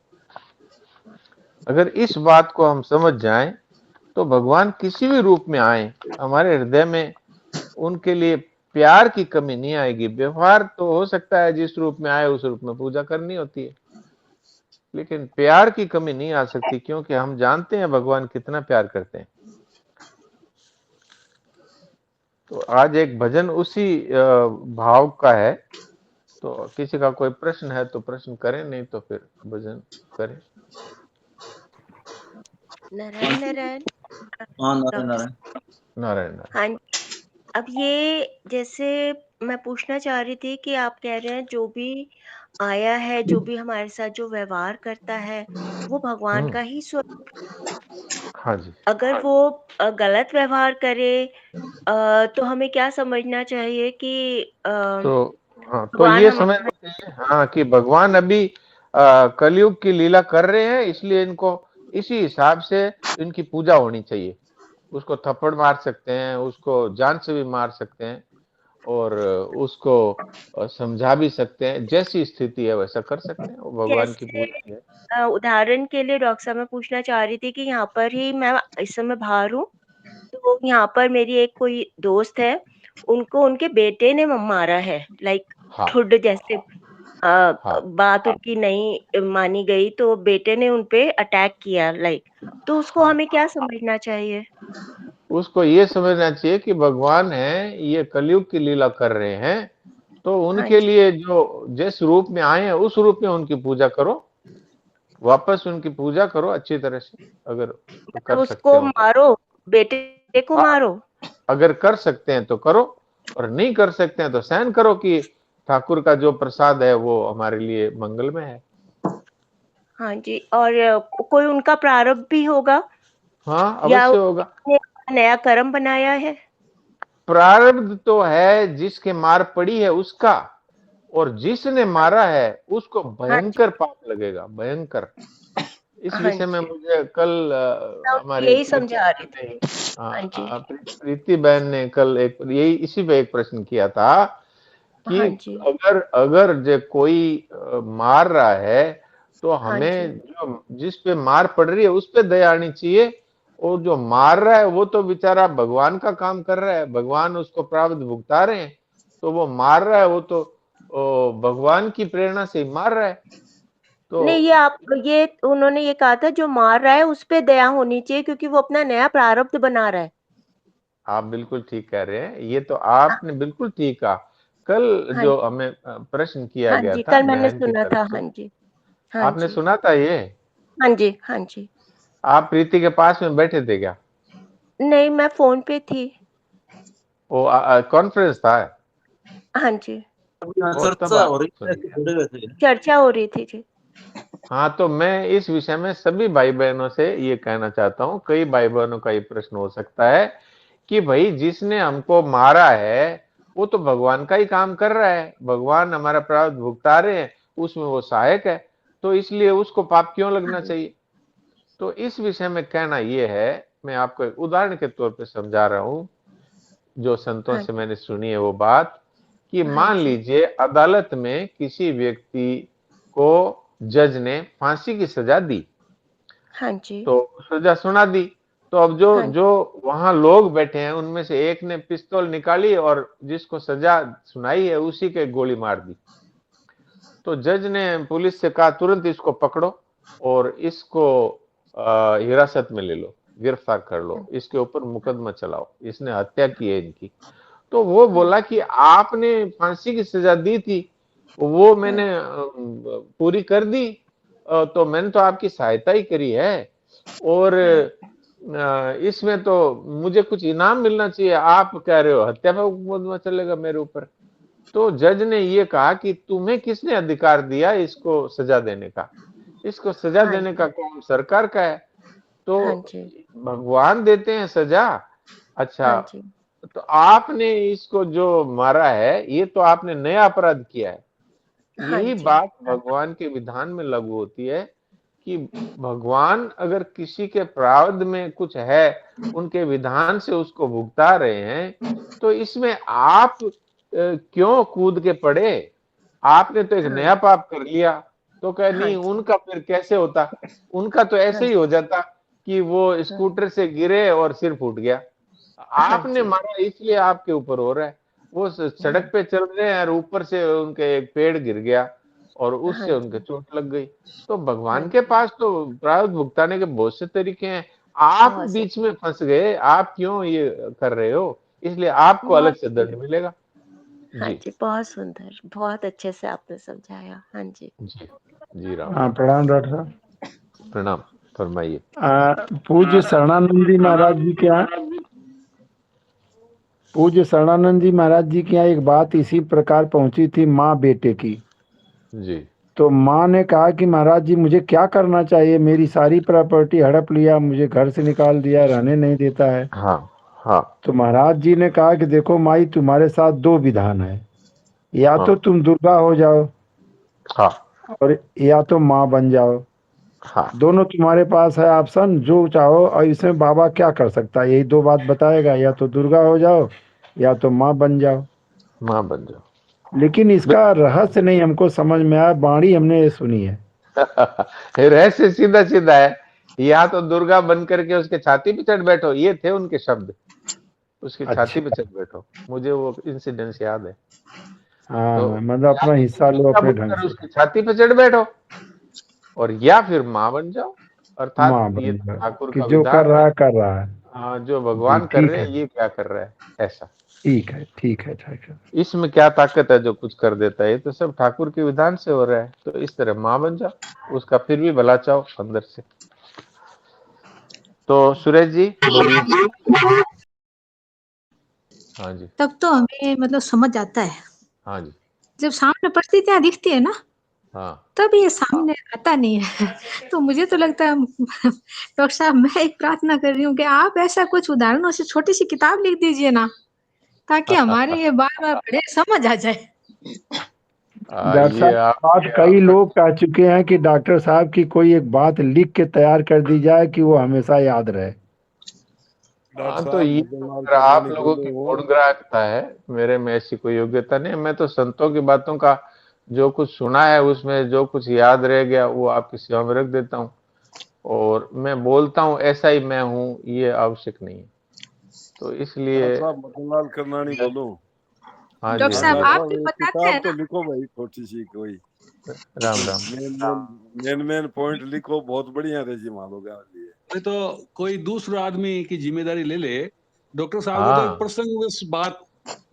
अगर इस बात को हम समझ जाएं तो भगवान किसी भी रूप में आए, हमारे हृदय में उनके लिए प्यार की कमी नहीं आएगी। व्यवहार तो हो सकता है जिस रूप में आए उस रूप में पूजा करनी होती है, लेकिन प्यार की कमी नहीं आ सकती, क्योंकि हम जानते हैं भगवान कितना प्यार करते हैं। तो आज एक भजन उसी भाव का है, तो किसी का कोई प्रश्न है तो प्रश्न करें, नहीं तो फिर भजन करें। नारायण नारायण। हाँ, नारायण नारायण। नारायण। हाँ, अब ये जैसे मैं पूछना चाह रही थी कि आप कह रहे हैं जो भी आया है, जो भी हमारे साथ जो व्यवहार करता है वो भगवान का ही स्वरूप। हाँ जी। अगर वो गलत व्यवहार करे तो हमें क्या समझना चाहिए कि तो ये समझना चाहिए हाँ कि भगवान अभी कलयुग की लीला कर रहे हैं, इसलिए इनको इसी हिसाब से इनकी पूजा होनी चाहिए। उसको थप्पड़ मार सकते हैं, उसको जान से भी मार सकते हैं, और उसको समझा भी सकते हैं, जैसी स्थिति है वैसा कर सकते हैं, वो भगवान की पूजा है। उदाहरण के लिए डॉक्टर साहब मैं पूछना चाह रही थी कि यहाँ पर ही मैं इस समय बाहर हूँ, तो यहाँ पर मेरी एक कोई दोस्त है, उनको उनके बेटे ने मारा है, लाइक ठुड जैसे बात उनकी नहीं मानी गई तो बेटे ने उनपे अटैक किया, लाइक, तो उसको हमें क्या समझना चाहिए? उसको ये समझना चाहिए कि भगवान है, ये कलयुग की लीला कर रहे हैं, तो उनके लिए जो जिस रूप में आए हैं उस रूप में उनकी पूजा करो, वापस उनकी पूजा करो अच्छी तरह से। अगर कर सकते उसको हो मारो, बेटे को मारो, अगर कर सकते हैं तो करो, और नहीं कर सकते हैं तो सहन करो कि ठाकुर का जो प्रसाद है वो हमारे लिए मंगलमय है। हाँ जी। और कोई उनका प्रारब्ध भी होगा? हाँ, अवश्य होगा। नया कर्म बनाया है? प्रारब्ध तो है, जिसके मार पड़ी है उसका, और जिसने मारा है उसको भयंकर पाप लगेगा, भयंकर। इस विषय में मुझे कल हमारी यही समझा रही थी। प्रीति बहन ने कल इसी पे एक प्रश्न किया था कि अगर जो कोई मार रहा है तो हमें जो जिस पे मार पड़ रही है उस पे दया आनी चाहिए, और जो मार रहा है वो तो बेचारा भगवान का काम कर रहा है, भगवान उसको प्रारब्ध भुगता रहे हैं, तो वो मार रहा है वो तो भगवान की प्रेरणा से मार रहा है। तो नहीं, ये उन्होंने ये कहा था जो मार रहा है उस पे दया होनी चाहिए, क्योंकि वो अपना नया प्रारब्ध बना रहा है। आप बिल्कुल ठीक कह रहे हैं, ये तो आपने बिल्कुल ठीक कहा। कल जो हमें प्रश्न किया गया था, कल मैंने सुना था। हाँ जी, आपने सुना था ये? हाँ जी, हाँ जी। आप प्रीति के पास में बैठे थे क्या? नहीं, मैं फोन पे थी। वो कॉन्फ्रेंस था। हाँ जी, और तब चर्चा आप हो रही सुनिए। है, जुड़े हुए थे। चर्चा हो रही थी जी। हाँ, तो मैं इस विषय में सभी भाई बहनों से ये कहना चाहता हूँ, कई भाई बहनों का ये प्रश्न हो सकता है कि भाई जिसने हमको मारा है वो तो भगवान का ही काम कर रहा है, भगवान हमारा प्रारब्ध भुगता रहे हैं, उसमें वो सहायक है, तो इसलिए उसको पाप क्यों लगना चाहिए। तो इस विषय में कहना ये है, मैं आपको एक उदाहरण के तौर पे समझा रहा हूँ, जो संतों हाँ से मैंने सुनी है वो बात, कि हाँ मान जी, लीजिए अदालत में किसी व्यक्ति को जज ने फांसी की सजा दी, हाँ जी, तो सजा सुना दी, तो अब जो हाँ जो वहां लोग बैठे हैं उनमें से एक ने पिस्तौल निकाली और जिसको सजा सुनाई है उसी के गोली मार दी। तो जज ने पुलिस से कहा तुरंत इसको पकड़ो और इसको हिरासत में ले लो, गिरफ्तार कर लो, इसके ऊपर मुकदमा चलाओ, इसने हत्या की है इनकी। तो वो बोला कि आपने फांसी की सजा दी थी, वो मैंने पूरी कर दी, तो मैंने तो आपकी सहायता ही करी है, और इसमें तो मुझे कुछ इनाम मिलना चाहिए, आप कह रहे हो हत्या का मुकदमा चलेगा मेरे ऊपर। तो जज ने ये कहा कि तुम्हें किसने अधिकार दिया इसको सजा देने का, इसको सजा हाँ देने का काम सरकार का है, हाँ तो जी, भगवान देते हैं सजा। अच्छा, हाँ जी, तो आपने इसको जो मारा है ये तो आपने नया अपराध किया है। हाँ यही जी, बात भगवान के विधान में लागू होती है कि भगवान अगर किसी के प्रारब्ध में कुछ है, उनके विधान से उसको भुगता रहे हैं, तो इसमें आप क्यों कूद के पड़े। आपने तो एक हाँ नया पाप कर लिया, तो कह हाँ नहीं जी, उनका फिर कैसे होता, उनका तो हाँ ऐसे ही हो जाता कि वो स्कूटर से गिरे और सिर फूट गया, हाँ आपने जी, मारा इसलिए आपके ऊपर हो रहा है। वो सड़क पे चल रहे हैं और ऊपर से उनके एक पेड़ गिर गया और हाँ उससे उनके जी, चोट लग गई। तो हाँ भगवान के जी, पास तो प्रायश्चित भुगताने के बहुत से तरीके हैं, आप बहुत से बीच में फंस गए, आप क्यों ये कर रहे हो, इसलिए आपको अलग बहुत से दंड मिलेगा। हाँ जी जी, बहुत सुंदर, बहुत अच्छे से आपने समझाया। हाँ जी, जी जी राम हाँ, राम। प्रणाम डॉक्टर साहब। प्रणाम, फरमाइए। पूज्य शरणानंद जी महाराज जी के यहाँ पूज्य शरणानंद जी महाराज जी के यहाँ एक बात इसी प्रकार पहुंची थी माँ बेटे की। जी तो माँ ने कहा कि महाराज जी मुझे क्या करना चाहिए, मेरी सारी प्रॉपर्टी हड़प लिया, मुझे घर से निकाल दिया, रहने नहीं देता है। हाँ हाँ तो महाराज जी ने कहा कि देखो माई, तुम्हारे साथ दो विधान है, या हाँ तो तुम दुर्गा हो जाओ हाँ और या तो माँ बन जाओ, हाँ दोनों तुम्हारे पास है ऑप्शन, जो चाहो। और इसमें बाबा क्या कर सकता है, यही दो बात बताएगा, या तो दुर्गा हो जाओ या तो माँ बन जाओ। माँ बन जाओ। लेकिन इसका रहस्य नहीं हमको समझ में आया, बाणी हमने सुनी है। रहस्य सीधा सीधा है, या तो दुर्गा बन करके उसके छाती पे चढ़ बैठो, ये थे उनके शब्द, उसकी छाती पे अच्छा, चढ़ बैठो, मुझे वो इंसिडेंस याद है। तो हाँ, मतलब या अपना तो हिस्सा लो दुर्गा अपने ढंग बनकर से, उसकी छाती पे चढ़ बैठो, और या फिर माँ बन जाओ, अर्थात माँ ये बन तो जाओ ठाकुर कि का जो कर विधान रहा है। है कर रहा है। हाँ, जो जी, भगवान कर ठीक रहे है, हैं ये क्या कर रहा है, ऐसा। ठीक है, ठीक है, ठीक है। इसमें क्या ताकत है जो कुछ कर देता है, ये तो सब ठाकुर के विधान से हो रहा है। तो इस तरह माँ बन जाओ, उसका फिर भी भला चाहो अंदर से। तो सुरेश जी बोलिए। हाँ जी तब तो हमें मतलब समझ आता है, हाँ जी जब सामने परिस्थितियां दिखती है ना, हाँ तब ये सामने आता नहीं है। तो मुझे तो लगता है डॉक्टर साहब, मैं एक प्रार्थना कर रही हूँ कि आप ऐसा कुछ उदाहरणों से छोटी सी किताब लिख दीजिए ना, ताकि हमारे ये बार बार पढ़े समझ आ जाए। डॉक्टर ये साहब, बात आपके कई आपका लोग कह चुके हैं कि डॉक्टर साहब की कोई एक बात लिख के तैयार कर दी जाए कि वो हमेशा याद रहे। डॉक्टर तो साहब, ये मदनलाल अगर आप करनानी लोगों बोले की वो। गुण ग्राहकता है, मेरे में ऐसी कोई योग्यता नहीं है। मैं तो संतों की बातों का जो कुछ सुना है उसमें जो कुछ याद रह गया वो आपकी सेवा में रख देता हूँ, और मैं बोलता हूँ ऐसा ही मैं हूँ, ये आवश्यक नहीं है। तो इसलिए डॉक्टर साहब, मदनलाल करनानी बोलो। हाँ डॉक्टर जी हाँ साहब, जी। डॉक्टर आप साहब, भी एक बताते किताब हैं तो ना। लिखो भाई, छोटी सी कोई राम राम। मेन पॉइंट लिखो, बहुत बढ़िया रेजिम लोगे लिए। अरे तो कोई दूसरा आदमी की जिम्मेदारी ले ले। डॉक्टर साहब को तो एक हाँ प्रसंग बात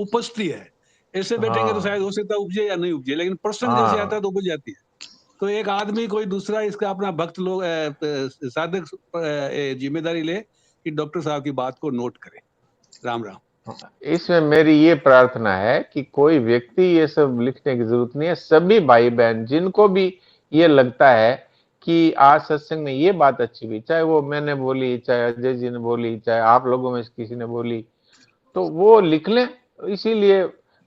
उपजती है, ऐसे बैठेंगे तो हाँ शायद हो सकता है उपजे या नहीं उपजे, लेकिन प्रसंग जैसे आता है हाँ तो उपज जाती है। तो एक आदमी कोई दूसरा इसका अपना भक्त लोग साधक जिम्मेदारी ले कि डॉक्टर साहब की बात को नोट करे। राम राम। इसमें मेरी ये प्रार्थना है कि कोई व्यक्ति ये सब लिखने की जरूरत नहीं है। सभी भाई बहन जिनको भी ये लगता है कि आज सत्संग में ये बात अच्छी हुई, चाहे वो मैंने बोली, चाहे अजय जी ने बोली, चाहे आप लोगों में से किसी ने बोली, तो वो लिख लें। इसीलिए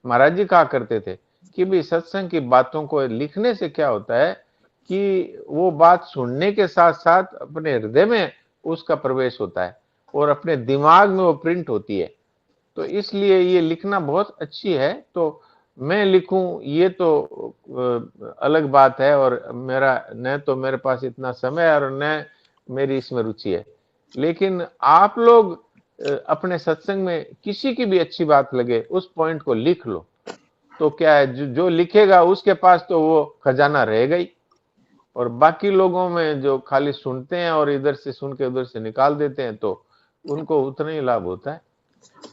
महाराज जी कहा करते थे कि भाई सत्संग की बातों को लिखने से क्या होता है कि वो बात सुनने के साथ साथ अपने हृदय में उसका प्रवेश होता है और अपने दिमाग में वो प्रिंट होती है। तो इसलिए ये लिखना बहुत अच्छी है। तो मैं लिखूं ये तो अलग बात है, और मेरा न तो मेरे पास इतना समय है और न मेरी इसमें रुचि है। लेकिन आप लोग अपने सत्संग में किसी की भी अच्छी बात लगे उस पॉइंट को लिख लो, तो क्या है, जो लिखेगा उसके पास तो वो खजाना रहेगा ही, और बाकी लोगों में जो खाली सुनते हैं और इधर से सुन के उधर से निकाल देते हैं, तो उनको उतना ही लाभ होता है।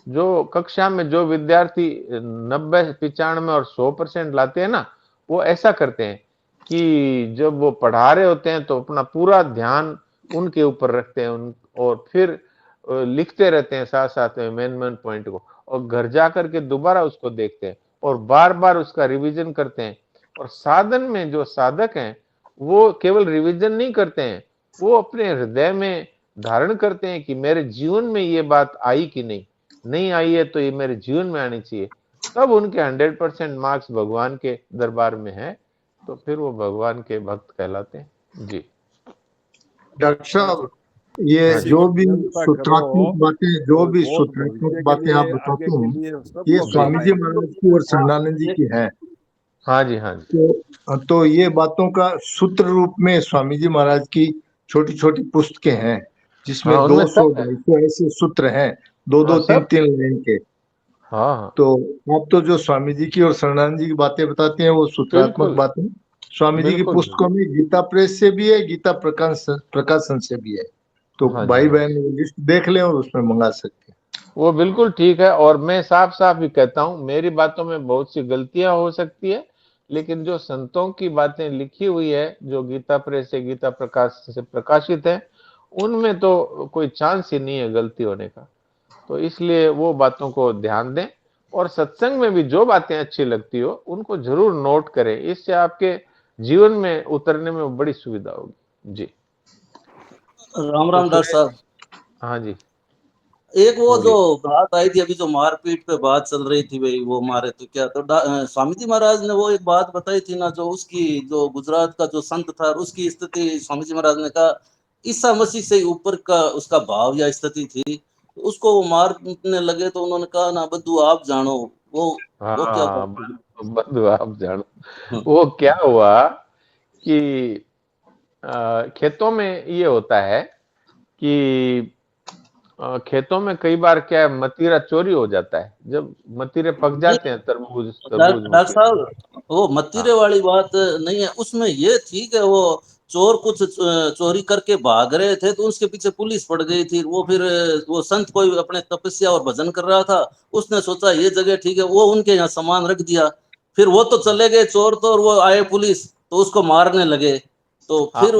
जो कक्षा में जो विद्यार्थी 90, 95 और 100% लाते हैं ना, वो ऐसा करते हैं कि जब वो पढ़ा रहे होते हैं तो अपना पूरा ध्यान उनके ऊपर रखते हैं और फिर लिखते रहते हैं साथ साथ में मेन पॉइंट को, और घर जाकर के दोबारा उसको देखते हैं और बार बार उसका रिवीजन करते हैं। और साधन में जो साधक हैं वो केवल रिवीजन नहीं करते हैं, वो अपने हृदय में धारण करते हैं कि मेरे जीवन में ये बात आई कि नहीं आई है, तो ये मेरे जीवन में आनी चाहिए। तब उनके 100% मार्क्स भगवान के दरबार में है, तो फिर वो भगवान के भक्त कहलाते हैं। जी डॉक्टर साहब, ये जो भी सूत्रात्मक बातें आप बताते हैं, ये स्वामी जी महाराज की और संज्ञानंद जी की है। हाँ जी, हाँ जी। तो ये बातों का सूत्र रूप में स्वामी जी महाराज की छोटी छोटी पुस्तकें हैं, जिसमें हाँ, उनमें 200-250 ऐसे सूत्र हैं, 2-2, 3-3 लाइन के। हाँ, तो आप तो जो स्वामी जी की और शरणानंद जी की बातें बताते हैं वो सूत्रात्मक बातें स्वामी जी की पुस्तकों में गीता प्रेस से भी है, गीता प्रकाशन से भी है। तो भाई बहन लिस्ट देख लें और उसमें मंगा सकते हैं। वो बिल्कुल ठीक है। और मैं साफ साफ भी कहता हूँ, मेरी बातों में बहुत सी गलतियां हो सकती है, लेकिन जो संतों की बातें लिखी हुई है, जो गीता प्रेस से, गीता प्रकाश से प्रकाशित है, उनमें तो कोई चांस ही नहीं है गलती होने का। तो इसलिए वो बातों को ध्यान दें, और सत्संग में भी जो बातें अच्छी लगती हो उनको जरूर नोट करें। इससे आपके जीवन में उतरने में बड़ी सुविधा होगी। जी राम राम डॉक्टर साहब। हाँ जी। एक वो जो बात आई थी अभी, जो मारपीट पे बात चल रही थी, भाई वो मारे तो क्या, तो स्वामी जी महाराज ने वो एक बात बताई थी ना, जो उसकी जो गुजरात का जो संत था उसकी स्थिति, स्वामी जी महाराज ने कहा ईसा मसीह से ऊपर का उसका भाव या स्थिति थी, उसको वो मारने लगे, तो उन्होंने कहा ना बद्दू आप जानो वो क्या बद्दू आप जानो। वो क्या हुआ कि खेतों में ये होता है कि खेतों में कई बार क्या है, मतीरा चोरी हो जाता है। जब मतीरे पक जाते हैं, तरबूज डॉक्टर साहब, वो मतीरे वाली बात नहीं है उसमें, ये ठीक है वो चोर कुछ चोरी करके भाग रहे थे तो उसके पीछे पुलिस पड़ गई थी। वो फिर वो संत कोई अपने तपस्या और भजन कर रहा था, उसने सोचा ये जगह ठीक है, वो उनके यहाँ सामान रख दिया, फिर वो तो चले गए चोर तो, और वो आए पुलिस तो उसको मारने लगे, तो फिर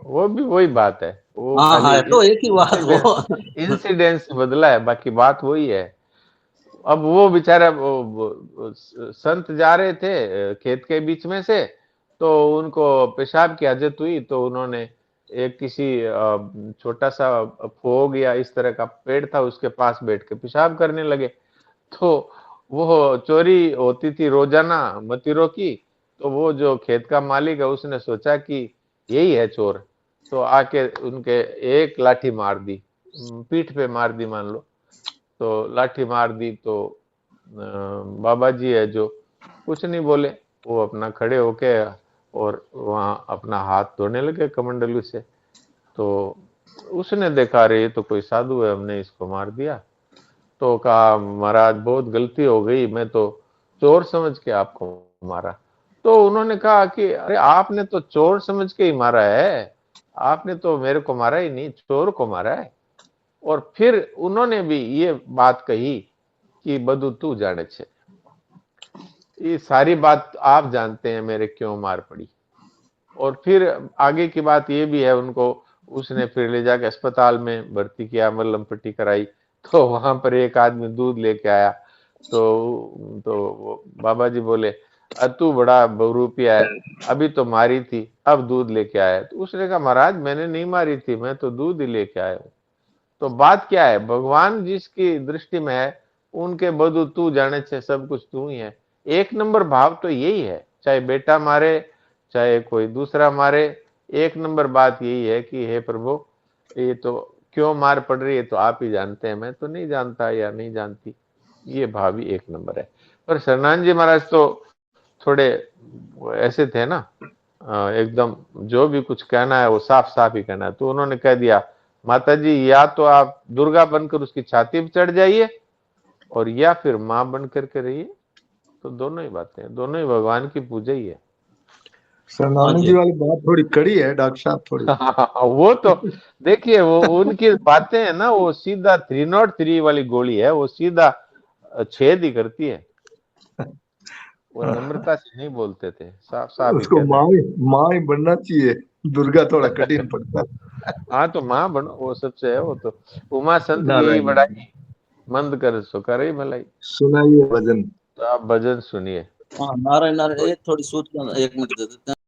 वो भी वही बात है। वो हाँ, तो एक ही बात वो इंसिडेंस बदला है, बाकी बात वही है। अब वो बेचारा संत जा रहे थे खेत के बीच में से, तो उनको पेशाब की आदत हुई, तो उन्होंने एक किसी छोटा सा फोग या इस तरह का पेड़ था, उसके पास बैठ के पेशाब करने लगे। तो वो चोरी होती थी रोजाना मतीरों की, तो वो जो खेत का मालिक है उसने सोचा कि यही है चोर, तो आके उनके एक लाठी मार दी, पीठ पे मार दी मान लो। तो लाठी मार दी तो बाबा जी है जो कुछ नहीं बोले, वो अपना खड़े होके और वहां अपना हाथ धोने लगे कमंडलू से। तो उसने देखा रे तो कोई साधु है, हमने इसको मार दिया। तो कहा महाराज बहुत गलती हो गई, मैं तो चोर समझ के आपको मारा। तो उन्होंने कहा कि अरे आपने तो चोर समझ के ही मारा है, आपने तो मेरे को मारा ही नहीं, चोर को मारा है। और फिर उन्होंने भी ये बात कही कि बधु तू जाने छे, ये सारी बात आप जानते हैं मेरे क्यों मार पड़ी। और फिर आगे की बात ये भी है, उनको उसने फिर ले जाके अस्पताल में भर्ती किया, मल्लम पट्टी कराई, तो वहां पर एक आदमी दूध लेके आया, तो वो बाबा जी बोले, तू बड़ा बहुरूपिया है, अभी तो मारी थी, अब दूध लेके आया। तो उसने कहा, महाराज मैंने नहीं मारी थी, मैं तो दूध ही लेके आया हूँ। तो बात क्या है, भगवान जिसकी दृष्टि में है, उनके बधु तू जाने से सब कुछ तू ही है। एक नंबर भाव तो यही है, चाहे बेटा मारे चाहे कोई दूसरा मारे, एक नंबर बात यही है कि हे प्रभु, ये तो क्यों मार पड़ रही है तो आप ही जानते हैं, मैं तो नहीं जानता या नहीं जानती। ये भाव ही एक नंबर है। पर शरणानंद जी महाराज तो थोड़े ऐसे थे ना, एकदम जो भी कुछ कहना है वो साफ साफ ही कहना है। तो उन्होंने कह दिया, माता जी या तो आप दुर्गा बनकर उसकी छाती पर चढ़ जाइए और या फिर माँ बन करके रहिए। तो दोनों ही बातें, दोनों ही भगवान की पूजा ही है। शरणानंद जी वाली बात थोड़ी कड़ी है डॉक्टर साहब, थोड़ी। वो तो देखिए, वो उनकी बातें है ना, वो सीधा 303 वाली गोली है, वो सीधा छेद ही करती है। वो नम्रता से नहीं बोलते थे, साफ साफ ही उसको माँ ही बनना चाहिए, दुर्गा थोड़ा कठिन पड़ता है। हाँ तो माँ बनो, वो सबसे है। वो तो उमा संत की यही नारायण बड़ाई, मंद कर सो करे भलाई। सुनाइए भजन। तो आप भजन सुनिए। हाँ, नारायण नारायण। एक थोड़ी सूचना, 1 मिनट दे देते हैं।